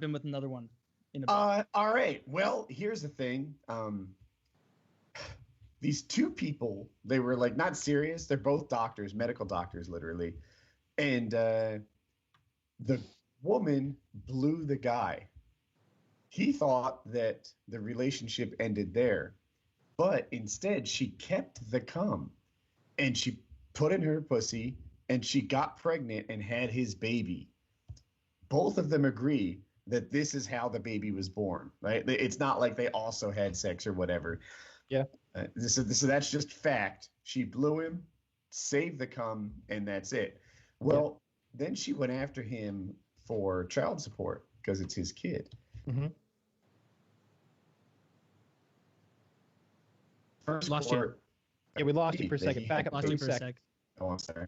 jump in with another one in a bit. All right. Well, here's the thing. These two people, they were like not serious. They're both doctors, medical doctors, literally. And the woman blew the guy. He thought that the relationship ended there, but instead she kept the cum and she put in her pussy and she got pregnant and had his baby. Both of them agree that this is how the baby was born, right? It's not like they also had sex or whatever. Yeah. So that's just fact. She blew him, saved the cum, and that's it. Well, then she went after him for child support because it's his kid. Mm-hmm. First Lost court, you. Yeah, we lost you for a second. Back up Lost you for a sec. Oh, I'm sorry.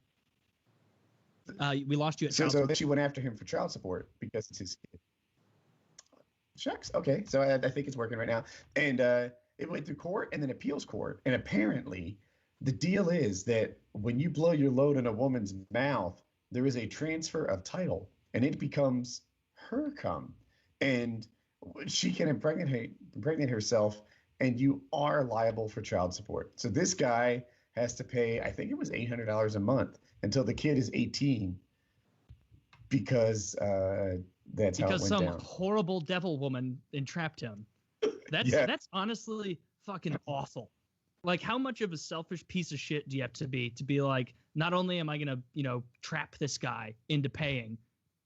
We lost you at So child then support. she went after him for child support because it's his kid. Shucks. Okay, so I think it's working right now. And it went through court and then appeals court. And apparently the deal is that when you blow your load in a woman's mouth, there is a transfer of title and it becomes her cum. And she can impregnate herself and you are liable for child support. So this guy has to pay, I think it was $800 a month until the kid is 18 because that's how it went some down. horrible devil woman entrapped him. That's honestly fucking awful. Like, how much of a selfish piece of shit do you have to be like, not only am I gonna, trap this guy into paying,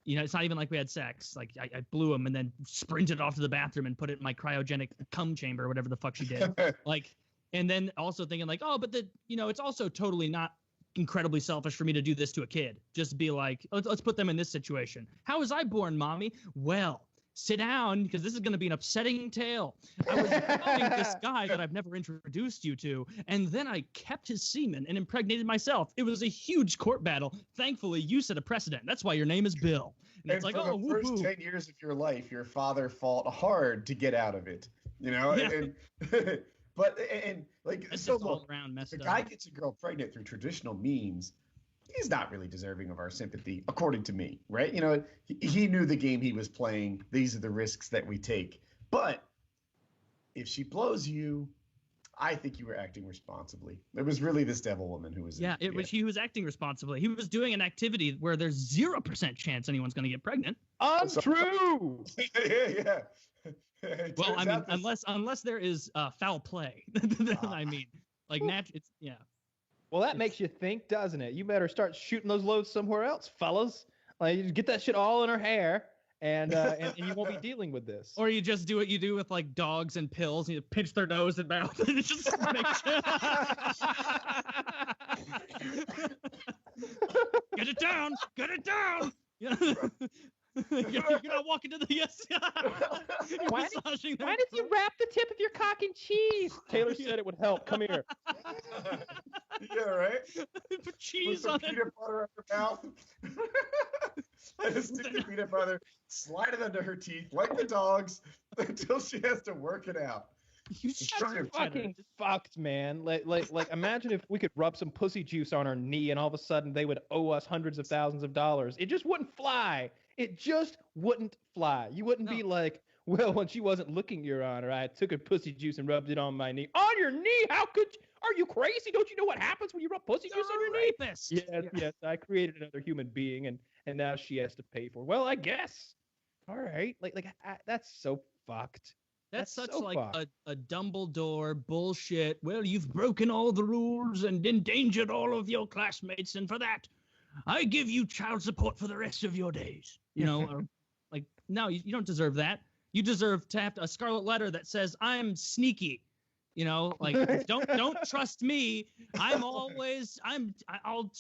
it's not even like we had sex. Like, I blew him and then sprinted off to the bathroom and put it in my cryogenic cum chamber or whatever the fuck she did. Like, and then also thinking like, oh, but it's also totally not incredibly selfish for me to do this to a kid. Just be like, let's put them in this situation. How was I born, mommy? Well, sit down, because this is going to be an upsetting tale. I was loving this guy that I've never introduced you to, and then I kept his semen and impregnated myself. It was a huge court battle. Thankfully, you set a precedent. That's why your name is Bill. And it's like, for oh, the first 10 years of your life, your father fought hard to get out of it. Yeah. And like, That's so just all look, around messed the up. guy gets a girl pregnant through traditional means. He's not really deserving of our sympathy, according to me, right? He knew the game he was playing. These are the risks that we take. But if she blows you, I think you were acting responsibly. It was really this devil woman who was. He was acting responsibly. He was doing an activity where there's 0% chance anyone's going to get pregnant. Untrue. Yeah. Well, I mean, unless there is foul play. I mean, like it's yeah. Well, that makes you think, doesn't it? You better start shooting those loads somewhere else, fellas. Like, you get that shit all in her hair, and you won't be dealing with this. Or you just do what you do with like dogs and pills, and you pinch their nose and mouth, and it just makes Get it down! Get it down! You're not walking to the yes. Why did you wrap the tip of your cock in cheese? Taylor said it would help. Come here. Yeah, right. Put cheese Put on some peanut butter on her mouth. I just stick the peanut butter, slide it under her teeth like the dogs until she has to work it out. You fucking fucked, man. Like, imagine if we could rub some pussy juice on her knee and all of a sudden they would owe us hundreds of thousands of dollars. It just wouldn't fly. It just wouldn't fly. You wouldn't be like, well, when she wasn't looking, Your Honor, I took her pussy juice and rubbed it on my knee. On your knee? How could you? Are you crazy? Don't you know what happens when you rub pussy juice on your knee? Yes. I created another human being, and now she has to pay for it. Well, I guess. All right. That's so fucked. That's such so like fucked. a Dumbledore bullshit. Well, you've broken all the rules and endangered all of your classmates, and for that, I give you child support for the rest of your days. Or, like, no, you don't deserve that. You deserve to have a scarlet letter that says, I'm sneaky. Like, don't trust me. I'll